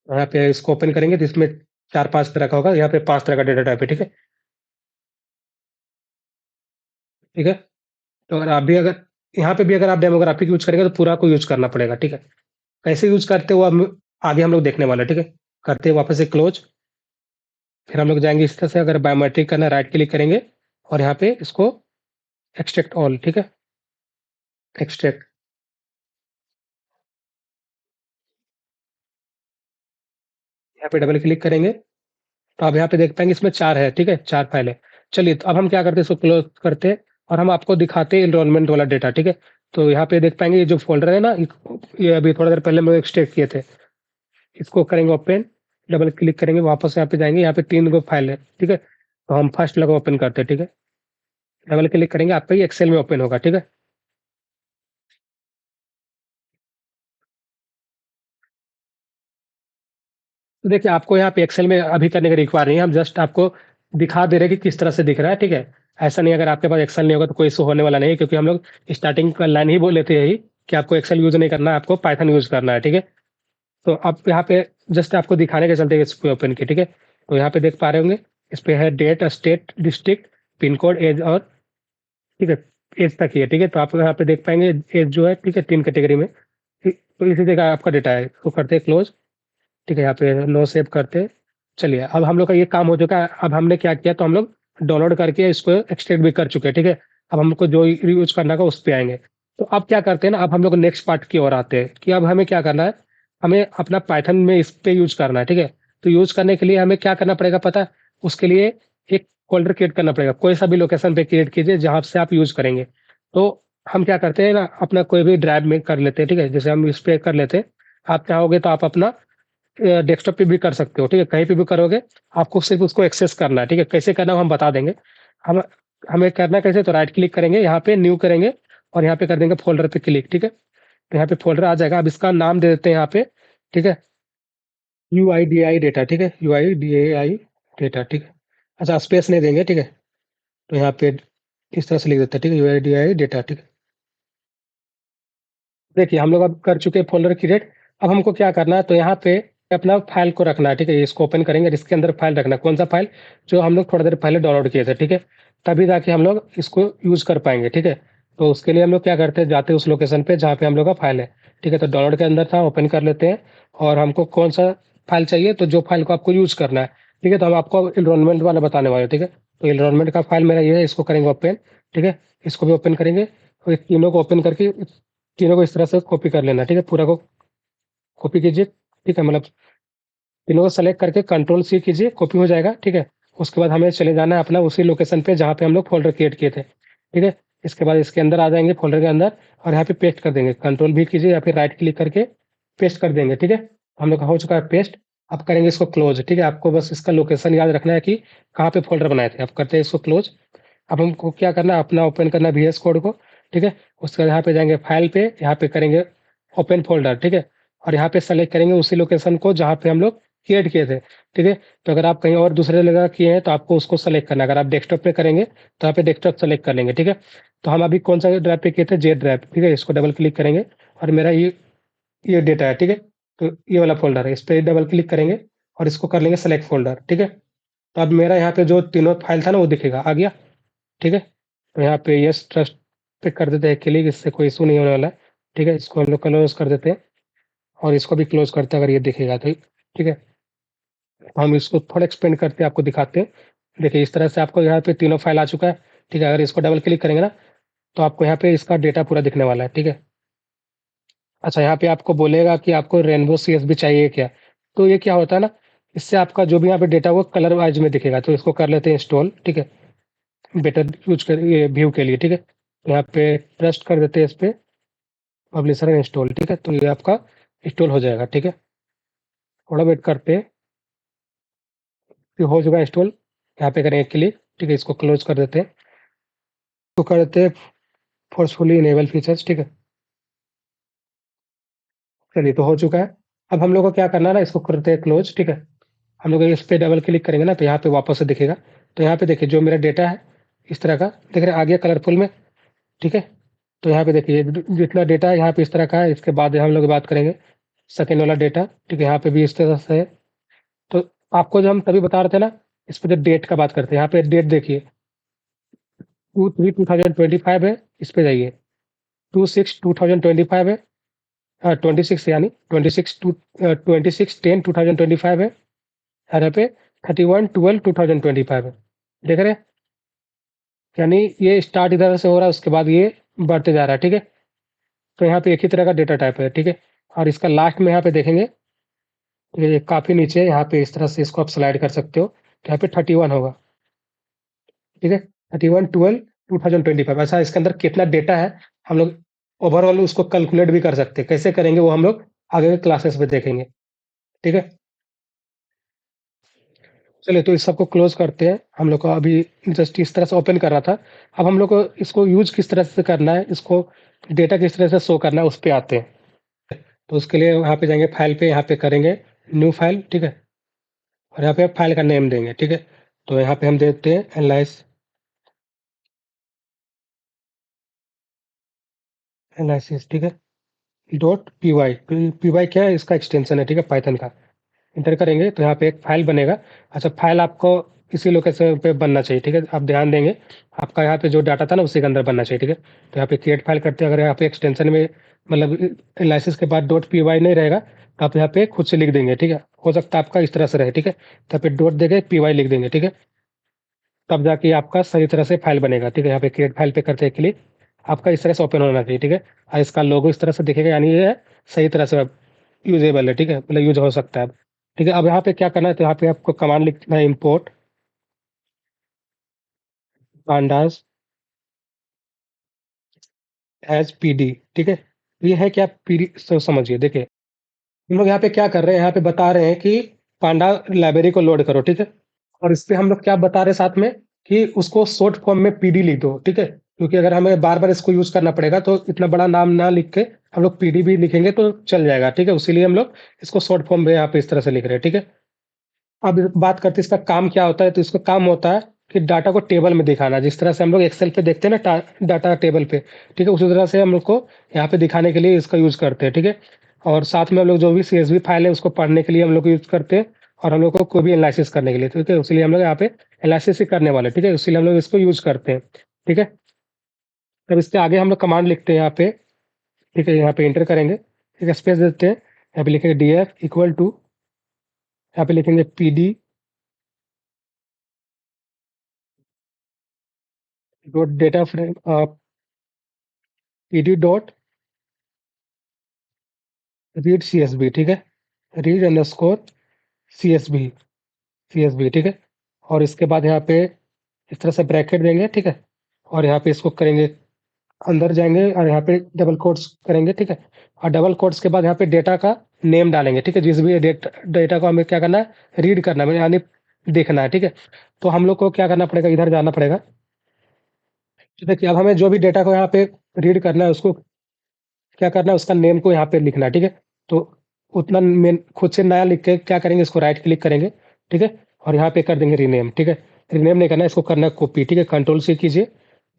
Speaker 1: यहाँ पे इसको ओपन करेंगे तो इसमें 4-5 तरह का होगा, यहाँ पे 5 तरह का डेटा टाइप है, ठीक है? ठीक है? तो अगर आप भी अगर यहाँ पे भी अगर आप डेमोग्राफिक यूज़ करेंगे तो पूरा को यूज़ करना पड़ेगा, ठीक है? कैसे यूज़ करते हो अब आगे हम लोग देखने वाले हैं, ठीक है? करते हैं वापस से क्लोज़, फिर हम लोग जाएँगे इस तरह से, अगर बायोमेट्रिक करना है राइट क्लिक करेंगे और यहाँ पे इसको एक्सट्रैक्ट ऑल, ठीक है? एक्सट्रैक्ट, यहाँ पे डबल क्लिक करेंगे, तो आप यहाँ पे देख पाएँगे इसमें 4 है, ठीक है? 4 फाइल है। चलिए, तो अब हम क्या करते हैं, इसको क्लोज़ करते हैं और हम आपको दिखाते हैं एनरोलमेंट वाला डेटा, ठीक है? तो यहाँ पे देख पाएँगे ये जो फ़ोल्डर है ना, ये अभी थोड़ा देर पहले हम लोग एक्सट्रैक्ट किए थे। इसको करेंगे ओपन, डबल क्लिक करेंगे, वापस यहाँ पे जाएँगे, यहाँ पे 3 गो फाइल है, ठीक है? तो हम फर्स्ट वाला को ओपन करते हैं, ठीक है? डबल क्लिक करेंगे, आपका ये एक्सेल में ओपन होगा, ठीक है? तो देखिए, आपको यहाँ पे एक्सेल में अभी करने का रिक्वायर नहीं है, हम जस्ट आपको दिखा दे रहे हैं कि किस तरह से दिख रहा है, ठीक है? ऐसा नहीं, अगर आपके पास एक्सेल नहीं होगा तो कोई इश्यू होने वाला नहीं है, क्योंकि हम लोग स्टार्टिंग का लाइन ही बोले थे यही कि आपको एक्सेल यूज़ नहीं करना है, आपको पाइथन यूज़ करना है, ठीक है? तो आप यहाँ पे जस्ट आपको दिखाने के चलते इसको ओपन किए, ठीक है? तो यहाँ पे देख पा रहे होंगे, इस पे है date, state, district, pin code, age और ठीक है, एज तक ही है, ठीक है? तो आप यहाँ पे देख पाएँगे एज जो है, ठीक है, 3 कैटेगरी में। तो इसी जगह आपका डेटा है, इसको करते हैं क्लोज़। ठीक है, यहाँ पे नो सेव करते। चलिए, अब हम लोग का ये काम हो चुका है। अब हमने क्या किया, तो हम लोग डाउनलोड करके इसको एक्सट्रैक्ट भी कर चुके हैं, ठीक है? अब हमको जो यूज़ करना होगा उस पे आएँगे। तो अब क्या करते हैं ना, अब हम लोग नेक्स्ट पार्ट की ओर आते हैं कि अब हमें क्या करना है, हमें अपना पाइथन में इस पे यूज़ करना है, ठीक है? तो यूज़ करने के लिए हमें क्या करना पड़ेगा पता है? उसके लिए एक फ़ोल्डर क्रिएट करना पड़ेगा। कोई सा भी लोकेशन पे क्रिएट कीजिए जहाँ से आप यूज़ करेंगे। तो हम क्या करते हैं ना, अपना कोई भी ड्राइव में कर लेते हैं, ठीक है? जैसे हम इस पे कर लेते हैं। आप चाहोगे तो आप अपना डेस्कटॉप पे भी कर सकते हो, ठीक है? कहीं पे भी करोगे, आपको सिर्फ़ उसको एक्सेस करना है, ठीक है? कैसे करना है वो हम बता देंगे। हम हमें करना कैसे, तो राइट क्लिक करेंगे, यहाँ पे न्यू करेंगे और यहाँ पे कर देंगे फ़ोल्डर पे क्लिक, ठीक है? तो यहाँ पे फ़ोल्डर आ जाएगा, अब इसका नाम दे देते हैं यहाँ पे, ठीक है? UIDAI डेटा, ठीक है? UIDAI डेटा, ठीक है? अच्छा, स्पेस नहीं देंगे, ठीक है? तो यहाँ पे इस तरह से लिख देते हैं, ठीक है? UIDAI डेटा, ठीक है? देखिए, हम लोग अब कर चुके हैं फ़ोल्डर क्रिएट। अब हमको क्या करना है, तो यहाँ पे अपना फ़ाइल को रखना है, ठीक है? इसको ओपन करेंगे और इसके अंदर फ़ाइल रखना है। कौन-सा फ़ाइल? जो हम लोग थोड़ी देर पहले डाउनलोड किए थे, ठीक है? तभी जाके हम लोग इसको यूज़ कर पाएँगे, ठीक है? तो उसके लिए हम लोग क्या करते हैं, जाते हैं उस लोकेशन पे जहाँ पे हम लोग का फ़ाइल है, ठीक है? तो डाउनलोड के अंदर था, ओपन कर लेते हैं और हमको कौन-सा फ़ाइल चाहिए, तो जो फ़ाइल को आपको यूज़ करना है, ठीक है? तो हम आपको एनवायरनमेंट वाला बताने वाले हैं, ठीक है? तो एनवायरनमेंट का फ़ाइल मेरा ये है, इसको करेंगे ओपन, ठीक है? इसको भी ओपन करेंगे और इन तीनों को ओपन करके तीनों को इस तरह से कॉपी कर लेना, ठीक है? पूरा को कॉपी कीजिए, ठीक है? मतलब तीनों को सेलेक्ट करके कंट्रोल सी कीजिए, कॉपी हो जाएगा, ठीक है? उसके बाद हमें चले जाना है अपना उसी लोकेशन पे जहाँ पे हम लोग फ़ोल्डर क्रिएट किए थे, ठीक है? इसके बाद इसके अंदर आ जाएँगे फ़ोल्डर के अंदर और यहाँ पे पेस्ट कर देंगे, कंट्रोल V कीजिए या फिर राइट क्लिक करके पेस्ट कर देंगे, ठीक है? हम लोग का हो चुका है पेस्ट, अब करेंगे इसको क्लोज़, ठीक है? आपको बस इसका लोकेशन याद रखना है कि कहाँ पे फ़ोल्डर बनाए थे। अब करते हैं इसको क्लोज़। अब हमको क्या करना है, अपना ओपन करना है VS कोड को, ठीक है? उसके बाद यहाँ पे जाएँगे फाइल पे, यहाँ पे करेंगे ओपन फ़ोल्डर, ठीक है? और यहाँ पे सेलेक्ट करेंगे उसी लोकेशन को जहाँ पे हम लोग क्रिएट किए थे, ठीक है? तो अगर आप कहीं और दूसरे जगह किए हैं तो आपको उसको सेलेक्ट करना है। अगर आप डेस्कटॉप पे करेंगे तो यहाँ पे डेस्कटॉप सेलेक्ट कर लेंगे, ठीक है? तो हम अभी कौन-सा ड्राइव पे किए थे, जेड ड्राइव, ठीक है? इसको डबल क्लिक करेंगे और मेरा ये डेटा है, ठीक है? तो ये वाला फ़ोल्डर है, इस पे डबल क्लिक करेंगे और इसको कर लेंगे सेलेक्ट फ़ोल्डर, ठीक है? तो अब मेरा यहाँ पे जो तीनों फाइल था ना वो दिखेगा, आ गया? ठीक है? तो यहाँ पे यस ट्रस्ट पे कर देते हैं क्लिक, इससे कोई इश्यू नहीं होने वाला है। ठीक है? इसको हम लोग क्लोज़ कर देते हैं और इसको भी क्लोज़ करते हैं अगर ये दिखेगा तो। ठीक है? हम इसको थोड़ा एक्सपेंड करके आपको दिखाते हैं। देखिए इस तरह से आपको यहाँ पे तीनों फाइल आ चुका है। ठीक है? अगर इसको डबल क्लिक करेंगे ना तो आपको यहाँ पे इसका डेटा पूरा दिखने वाला है। ठीक है? अच्छा, यहाँ पे आपको बोलेगा कि आपको रेनबो सीएसवी चाहिए क्या? तो ये क्या होता है ना, इससे आपका जो भी यहाँ पे डेटा वो कलर वाइज़ में दिखेगा। तो इसको कर लेते हैं इंस्टॉल। ठीक है? बेटर यूज़ कर ये व्यू के लिए। ठीक है? यहाँ पे ट्रस्ट कर देते हैं इस पे। पब्लिशर इंस्टॉल, ठीक है? तो ये आपका इंस्टॉल हो जाएगा, ठीक है? थोड़ा वेट करते हैं, ये हो चुका है इंस्टॉल, यहाँ पे करेंगे क्लिक, ठीक है? इसको क्लोज़ कर देते हैं, तो कर देते हैं फोर्सफुली इनेबल फीचर्स, ठीक है? चलिए तो हो चुका है। अब हम लोग को क्या करना है ना, इसको करते हैं क्लोज़, ठीक है? हम लोग इस पे डबल क्लिक करेंगे ना तो यहाँ पे वापस से दिखेगा। तो यहाँ पे देखिए जो मेरा डेटा है, इस तरह का दिख रहा है, आ गया कलरफुल में, ठीक है? तो यहाँ पे देखिए जितना डेटा है यहाँ पे इस तरह का है, इसके बाद हम लोग बात करेंगे सेकंड वाला डेटा, ठीक है? यहाँ पे भी इस तरह से है। तो आपको जो हम तभी बता रहे थे ना, इस पे जो डेट का बात करते हैं, यहाँ पे डेट देखिए 2/3/2025 है, इस पे जाइए 2/6/2025 है, 26 यानी 26/10/2025 है, और यहाँ पे 31/12/2025 है, देख रहे हैं? यानी ये स्टार्ट इधर से हो रहा है, उसके बाद ये बढ़ते जा रहा है, ठीक है? तो यहाँ पे एक ही तरह का डेटा टाइप है, ठीक है? और इसका लास्ट में यहाँ पे देखेंगे, ये काफ़ी नीचे है, यहाँ पे इस तरह से इसको आप स्लाइड कर सकते हो, तो यहाँ पे 31 होगा, ठीक है? 31/12/2025 ऐसा इसके अंदर कितना डेटा है, हम लोग ओवरऑल उसको कैलकुलेट भी कर सकते हैं। कैसे करेंगे वो हम लोग आगे के क्लासेस में देखेंगे, ठीक है? चलिए तो इस सबको क्लोज करते हैं। हम लोग को अभी जस्ट इस तरह से ओपन कर रहा था। अब हम लोग को इसको यूज़ किस तरह से करना है, इसको डेटा किस तरह से शो करना है, उस पे आते हैं। तो उसके लिए यहाँ पे जाएँगे, फाइल पे यहाँ पे करेंगे न्यू फाइल, ठीक है? और यहाँ पे फाइल का नेम देंगे, ठीक है? तो यहाँ पे हम देते हैं एनालिसिस, ठीक है? डॉट पी वाई क्या है, इसका एक्सटेंशन है, ठीक है? पाइथन का। इंटर करेंगे तो यहाँ पे एक फाइल बनेगा। अच्छा, फाइल आपको इसी लोकेशन पे बनना चाहिए, ठीक है? आप ध्यान देंगे, आपका यहाँ पे जो डाटा था ना उसी के अंदर बनना चाहिए, ठीक है? तो यहाँ पे क्रिएट फाइल करते हैं। अगर यहाँ पे एक्सटेंशन में मतलब एनालिसिस के बाद डॉट पी वाई नहीं रहेगा, तो आप यहाँ पे खुद से लिख देंगे, ठीक है? हो सकता है आपका इस तरह से रहे, ठीक है? तो यहाँ पे डॉट देके पी वाई लिख देंगे, ठीक है? तब जाके आपका सही तरह से फाइल बनेगा, ठीक है? यहाँ पे क्रिएट फाइल पे करते हैं क्लिक, आपका इस तरह से ओपन होना चाहिए, ठीक है? और इसका लोगो इस तरह से दिखेगा, यानी ये सही तरह से यूजेबल है, ठीक है? मतलब यूज हो सकता है अब, ठीक है? अब यहाँ पे क्या करना है, तो यहाँ पे आपको कमांड लिखना है, इम्पोर्ट पांडास एज पीडी, ठीक है? ये है क्या पीडी, समझिए। देखिए हम लोग यहाँ पे क्या कर रहे हैं, यहाँ पे बता रहे हैं कि पांडा लाइब्रेरी को लोड करो, ठीक है? और इस पे हम लोग क्या बता रहे हैं साथ में, कि उसको शॉर्ट फॉर्म में पीडी लिख दो, ठीक है? क्योंकि अगर हमें बार बार इसको यूज करना पड़ेगा, तो इतना बड़ा नाम ना लिख के हम लोग पीडी भी लिखेंगे तो चल जाएगा, ठीक है? उसीलिए हम लोग इसको शॉर्ट फॉर्म में यहाँ पे इस तरह से लिख रहे हैं, ठीक है? अब बात करते हैं इसका काम क्या होता है, तो इसका काम होता है कि डाटा को टेबल में दिखाना। जिस तरह से हम लोग एक्सेल पे देखते हैं ना, डाटा टेबल पे, ठीक है? उसी तरह से हम लोग को यहाँ पे दिखाने के लिए इसका यूज करते हैं, ठीक है? और साथ में हम लोग जो भी सीएसवी फाइल है उसको पढ़ने के लिए हम लोग यूज करते हैं, और हम लोग को कोई भी एनालिसिस करने के लिए, ठीक है? इसलिए हम लोग यहाँ पे एनालिसिस ही करने वाले, ठीक है? इसलिए हम लोग इसको यूज करते हैं, ठीक है? तब इसके आगे हम लोग कमांड लिखते हैं यहाँ पे, ठीक है? यहाँ पे इंटर करेंगे, ठीक है? स्पेस देते हैं, यहाँ पे लिखेंगे डी एफ इक्वल टू, यहाँ पे लिखेंगे P D dot data frame, P D dot read C S V, ठीक है? Read underscore C S V, ठीक है? और इसके बाद यहाँ पे इस तरह से ब्रैकेट देंगे, ठीक है? और यहाँ पे इसको करेंगे, अंदर जाएंगे और यहाँ पे डबल कोट्स करेंगे, ठीक है? और डबल कोट्स के बाद यहाँ पे डेटा का नेम डालेंगे, ठीक है? जिस भी डेटा को हमें क्या करना है, रीड करना है, यानी देखना है, ठीक है? तो हम लोग को क्या करना पड़ेगा, इधर जाना पड़ेगा। तो देखिए अब हमें जो भी डेटा को यहाँ पे रीड करना है, उसको क्या करना है, उसका नेम को यहाँ पे लिखना है, ठीक है? तो उतना मेन खुद से नया लिख के क्या करेंगे, इसको राइट क्लिक करेंगे, ठीक है? और यहाँ पे कर देंगे रीनेम, ठीक है? रीनेम नहीं करना है, इसको करना है कॉपी, ठीक है? कंट्रोल से कीजिए,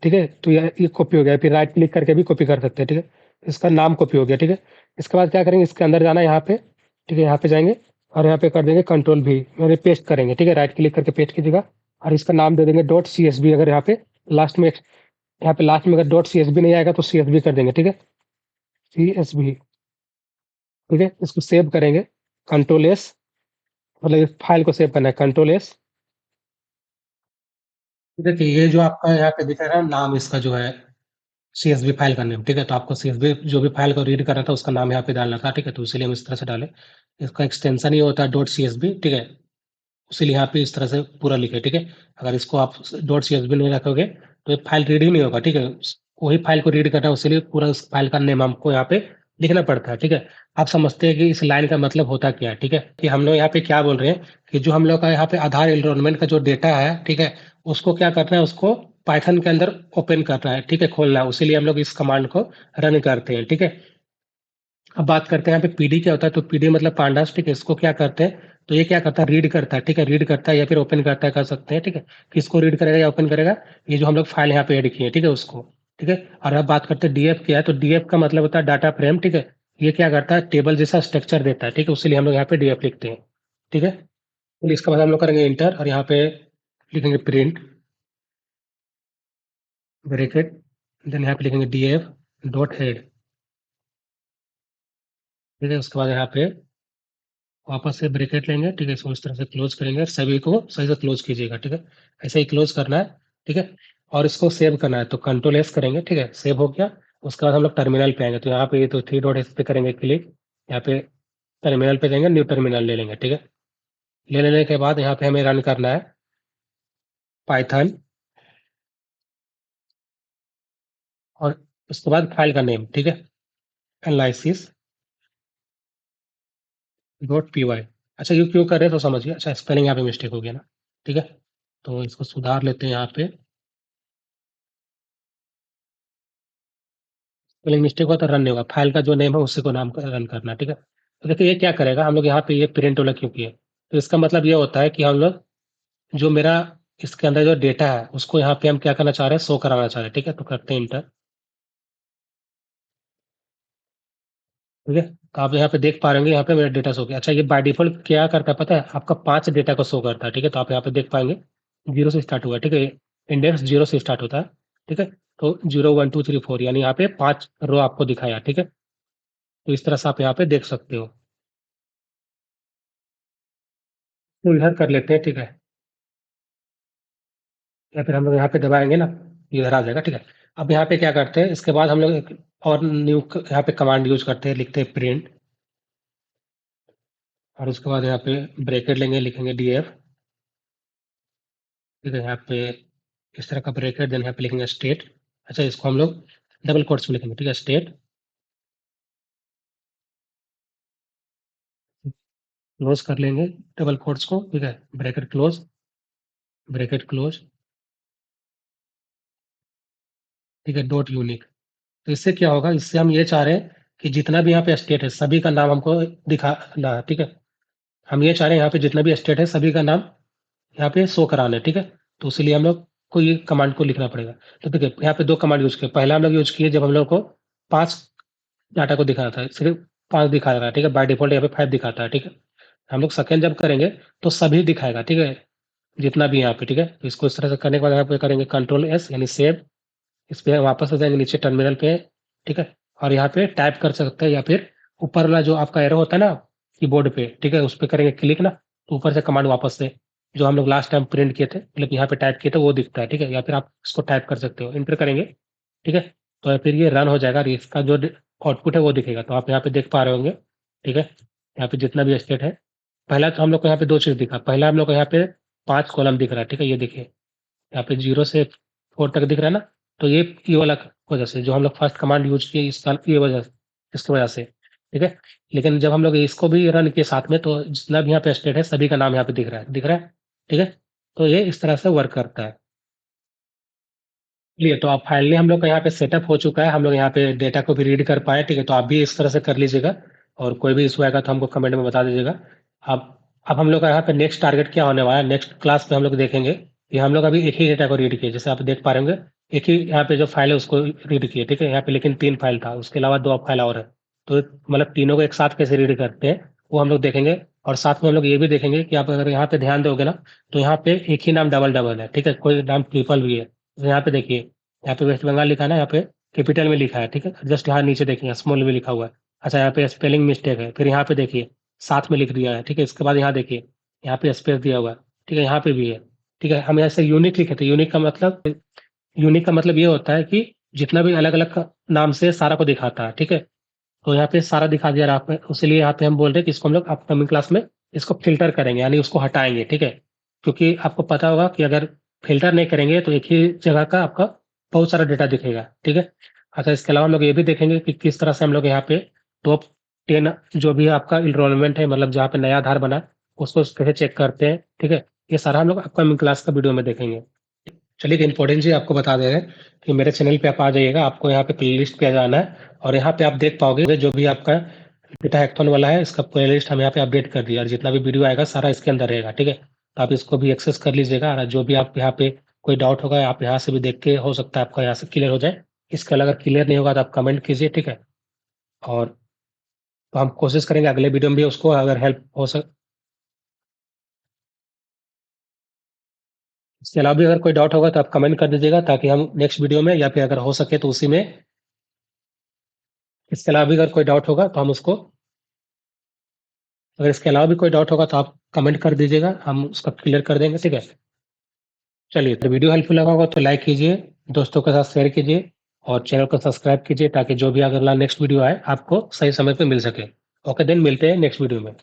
Speaker 1: ठीक है? तो ये कॉपी हो गया, फिर राइट क्लिक करके भी कॉपी कर सकते हैं, ठीक है? इसका नाम कॉपी हो गया, ठीक है? इसके बाद क्या करेंगे, इसके अंदर जाना है यहाँ पे, ठीक है? यहाँ पे जाएंगे और यहाँ पे कर देंगे कंट्रोल भी, और पेस्ट करेंगे, ठीक है? राइट क्लिक करके पेस्ट कीजिएगा, और इसका नाम दे देंगे डॉट सी एस बी। अगर यहाँ पे लास्ट में अगर डॉट सी एस बी नहीं आएगा तो सी एस बी कर देंगे, ठीक है? सी एस बी, ठीक है? इसको सेव करेंगे, कंट्रोल एस, मतलब इस फाइल को सेव करना है, कंट्रोल एस। देखिए ये जो आपका यहाँ पे दिख रहा है नाम, इसका जो है सीएसवी फाइल का नेम, ठीक है? तो आपको सीएसवी जो भी फाइल को रीड कर रहा था उसका नाम यहाँ पे डालना था, ठीक है? तो इसीलिए हम इस तरह से डाले। इसका एक्सटेंशन ये होता है डॉट सीएसवी, ठीक है? इसीलिए यहाँ पे इस तरह से पूरा लिखे, ठीक है? अगर इसको आप डॉट सीएसवी नहीं रखोगे तो ये फाइल रीड ही नहीं होगा, ठीक है? वही फाइल को रीड करना है, उसीलिए पूरा उस फाइल का नेम हमको यहाँ पे लिखना पड़ता है, ठीक है? आप समझते हैं कि इस लाइन का मतलब होता क्या है, ठीक है? कि हम लोग यहाँ पे क्या बोल रहे हैं, कि जो हम लोग का यहाँ पे आधार एनरोलमेंट का जो डेटा है, ठीक है? उसको क्या करना है, उसको पाइथन के अंदर ओपन करना है, ठीक है? खोलना है, उसीलिए हम लोग इस कमांड को रन करते हैं, ठीक है? अब बात करते हैं यहाँ पे पीडी क्या होता है, तो पीडी मतलब पांडास, ठीक है? इसको क्या करते हैं, तो ये क्या करता है, रीड करता है, ठीक है? रीड करता है या फिर ओपन करता है, कर सकते हैं, ठीक है? किसको रीड करेगा या ओपन करेगा, ये जो हम लोग फाइल यहाँ पे ऐड किए हैं, ठीक है? उसको, ठीक है? और अब बात करते हैं डीएफ क्या है, तो डीएफ का मतलब होता है डाटा फ्रेम, ठीक है? ये क्या करता है, टेबल जैसा स्ट्रक्चर देता है, ठीक है? उसीलिए हम लोग यहाँ पे डीएफ लिखते हैं, ठीक है? फिर इसके बाद हम लोग करेंगे इंटर, और यहाँ पे लिखेंगे प्रिंट ब्रैकेट, देन यहाँ पे लिखेंगे डीएफ डॉट हेड, ठीक है? उसके बाद यहाँ पे वापस से ब्रैकेट लेंगे, ठीक है, इसको इस तरह से क्लोज करेंगे, सभी को सही से क्लोज कीजिएगा, ठीक है, ऐसे ही क्लोज करना है, ठीक है, और इसको सेव करना है तो कंट्रोल एस करेंगे, ठीक है, सेव हो गया। उसके बाद हम लोग टर्मिनल पे आएंगे, तो यहाँ पे ये तो थ्री डॉट इस पे करेंगे क्लिक, यहाँ पे टर्मिनल पे जाएंगे, न्यू टर्मिनल ले लेंगे, ठीक है, ले लेने के बाद यहाँ पे हमें रन करना है पाइथन, और उसके बाद फाइल का नेम, ठीक है, एनालिसिस डॉट पी वाई। अच्छा ये क्यों कर रहे हैं तो समझिए, अच्छा स्पेलिंग यहाँ पे मिस्टेक हो गया ना, ठीक है, तो इसको सुधार लेते हैं यहाँ पे, स्पेलिंग मिस्टेक हुआ तो रन नहीं होगा, फाइल का जो नेम है उसी को नाम का रन करना, ठीक है। तो देखिए ये क्या करेगा, हम लोग यहाँ पे ये प्रिंट वाला क्यों किए, तो इसका मतलब ये होता है कि हम लोग जो मेरा इसके अंदर जो डेटा है उसको यहाँ पे हम क्या करना चाह रहे हैं, शो कराना चाह रहे हैं, ठीक है, तो करते हैं इंटर, ठीक है, तो आप यहाँ पे देख पा रहे होंगे यहाँ पे मेरा डेटा शो किया। अच्छा ये बाय डिफॉल्ट क्या करता है पता है, आपका 5 डेटा को शो करता है, ठीक है, तो आप यहाँ पे देख पाएंगे जीरो से स्टार्ट हुआ है, ठीक है, इंडेक्स जीरो से स्टार्ट होता है, ठीक है, तो 0 1 2 3 4 यानी यहाँ पे 5 रो आपको दिखाया, ठीक है, तो इस तरह से आप यहाँ पे देख सकते हो। तो इधर कर लेते हैं, ठीक है, या फिर हम लोग यहाँ पे दबाएंगे ना, इधर आ जाएगा, ठीक है। अब यहाँ पे क्या करते हैं, इसके बाद हम लोग एक और न्यू यहाँ पे कमांड यूज करते हैं, लिखते हैं प्रिंट, और उसके बाद यहाँ पे ब्रैकेट लेंगे, लिखेंगे df, ठीक है, यहाँ पे इस तरह का ब्रैकेट, देन यहाँ पे लिखेंगे स्टेट। अच्छा इसको हम लोग डबल कोट्स में लिखेंगे, ठीक है, स्टेट, क्लोज कर लेंगे डबल कोट्स को, ठीक है, ब्रैकेट क्लोज, ब्रैकेट क्लोज, ठीक है, डॉट यूनिक। तो इससे क्या होगा, इससे हम ये चाह रहे हैं कि जितना भी यहाँ पे स्टेट है सभी का नाम हमको दिखाना है, ठीक है, हम ये चाह रहे हैं यहाँ पे जितना भी स्टेट है सभी का नाम यहाँ पे शो कराना है, ठीक है, तो इसीलिए हम लोग को ये कमांड को लिखना पड़ेगा। तो देखिए यहाँ पे दो कमांड यूज किए, पहला हम लोग यूज किए जब हम लोग को 5 डाटा को दिखाना था, सिर्फ 5 दिखा रहा है, ठीक है, बाय डिफॉल्ट यहाँ पे 5 दिखाता है, ठीक है, हम लोग सेकंड जब करेंगे तो सभी दिखाएगा, ठीक है, जितना भी यहाँ पे, ठीक है, तो इसको इस तरह से करने के बाद यहाँ पे करेंगे कंट्रोल एस यानी सेव, इस पे वापस आ जाएंगे नीचे टर्मिनल पे, ठीक है, और यहाँ पे टाइप कर सकते हैं, या फिर ऊपर वाला जो आपका एरो होता है ना कीबोर्ड पे, ठीक है, उस पे करेंगे क्लिक ना, तो ऊपर से कमांड वापस से जो हम लोग लास्ट टाइम प्रिंट किए थे, मतलब यहाँ पे टाइप किए थे वो दिखता है, ठीक है, या फिर आप इसको टाइप कर सकते हो, इंटर करेंगे, ठीक है, तो फिर ये रन हो जाएगा और इसका जो आउटपुट है वो दिखेगा, तो आप यहाँ पे देख पा रहे होंगे, ठीक है, यहाँ पे जितना भी स्टेट है, पहला तो हम लोग को यहाँ पे 2 चीज दिखा, पहला हम लोग को यहाँ पे 5 कॉलम दिख रहा है, ठीक है, ये देखिए यहाँ पे 0 से 4 तक दिख रहा है ना, तो ये वाला वजह से जो हम लोग फर्स्ट कमांड यूज किए इसका ये वजह इसकी वजह से, ठीक है, लेकिन जब हम लोग इसको भी रन किए साथ में तो जितना भी यहाँ पे स्टेट है सभी का नाम यहाँ पे दिख रहा है, ठीक है, तो ये इस तरह से वर्क करता है। चलिए तो अब फाइनली हम लोग का यहाँ पे सेटअप हो चुका है, हम लोग यहाँ पे डेटा को भी रीड कर पाए, ठीक है, तो आप भी इस तरह से कर लीजिएगा, और कोई भी इशू आएगा तो हमको कमेंट में बता दीजिएगा। अब अब हम लोग का यहाँ पे नेक्स्ट टारगेट क्या होने वाला है, नेक्स्ट क्लास पे हम लोग देखेंगे कि हम लोग अभी एक ही डेटा को रीड किए, जैसे आप देख पा रहे होंगे एक ही यहाँ पे जो फाइल है उसको रीड किए, ठीक है, यहाँ पे लेकिन 3 फाइल था, उसके अलावा 2 फाइल और है, तो मतलब तीनों को एक साथ कैसे रीड करते हैं वो हम लोग देखेंगे, और साथ में हम लोग ये भी देखेंगे कि आप अगर यहाँ पे ध्यान दोगे ना तो यहाँ पे एक ही नाम डबल डबल है, ठीक है, कोई नाम ट्रिपल भी है, तो यहाँ पे देखिए यहाँ पे वेस्ट बंगाल लिखा है ना, यहाँ पे कैपिटल में लिखा है, ठीक है, जस्ट यहाँ नीचे देखिए स्मॉल में लिखा हुआ है। अच्छा यहाँ पे स्पेलिंग मिस्टेक है, फिर यहाँ पे देखिए साथ में लिख दिया है, ठीक है, इसके बाद यहाँ देखिए यहाँ पे स्पेस दिया हुआ है, ठीक है, यहाँ पे भी है, ठीक है, हम ऐसे यूनिक लिखे थे, यूनिक का मतलब ये होता है कि जितना भी अलग अलग नाम से सारा को दिखाता है, ठीक है, तो यहाँ पे सारा दिखा दिया रहा आपने, उसीलिए यहाँ पे हम बोल रहे हैं कि इसको हम लोग अपकमिंग क्लास में इसको फ़िल्टर करेंगे, यानी उसको हटाएँगे, ठीक है? क्योंकि आपको पता होगा कि अगर फ़िल्टर नहीं करेंगे तो एक ही जगह का आपका बहुत सारा डेटा दिखेगा, ठीक है? अच्छा इसके अलावा हम लोग ये भी देखेंगे कि किस तरह से हम लोग यहाँ पे टॉप 10 जो भी आपका एनरोलमेंट है, मतलब जहाँ पे नया आधार बना, उसको कैसे चेक करते हैं, ठीक है? ये सारा हम लोग अपकमिंग क्लास का वीडियो में देखेंगे। चलिए एक इम्पोर्टेंट चीज़ आपको बता दे रहे हैं कि मेरे चैनल पे आप आ जाइएगा, आपको यहाँ पे प्लेलिस्ट पे आ जाना है, और यहाँ पे आप देख पाओगे जो भी आपका डेटा हैकथॉन वाला है इसका प्लेलिस्ट हम यहाँ पे अपडेट कर दिया, और जितना भी वीडियो आएगा सारा इसके अंदर रहेगा, ठीक है, तो आप इसको भी एक्सेस कर लीजिएगा, और जो भी आप यहाँ पे कोई डाउट होगा आप यहाँ से भी देख के हो सकता है आपका यहाँ से क्लियर हो जाए, इसके अलावा अगर क्लियर नहीं होगा तो आप कमेंट कीजिए, ठीक है, और तो हम कोशिश करेंगे अगले वीडियो में भी उसको अगर हेल्प हो सक इसके अलावा भी अगर कोई डाउट होगा तो आप कमेंट कर दीजिएगा, ताकि हम नेक्स्ट वीडियो में या फिर अगर हो सके तो उसी में, इसके अलावा भी अगर कोई डाउट होगा तो हम उसको अगर इसके अलावा भी कोई डाउट होगा तो आप कमेंट कर दीजिएगा, हम उसका क्लियर कर देंगे, ठीक है? चलिए, तो वीडियो हेल्पफुल लगा होगा तो लाइक कीजिए, दोस्तों के साथ शेयर कीजिए और चैनल को सब्सक्राइब कीजिए ताकि जो भी अगला नेक्स्ट वीडियो आए आपको सही समय पे मिल सके। ओके देन मिलते हैं नेक्स्ट वीडियो में।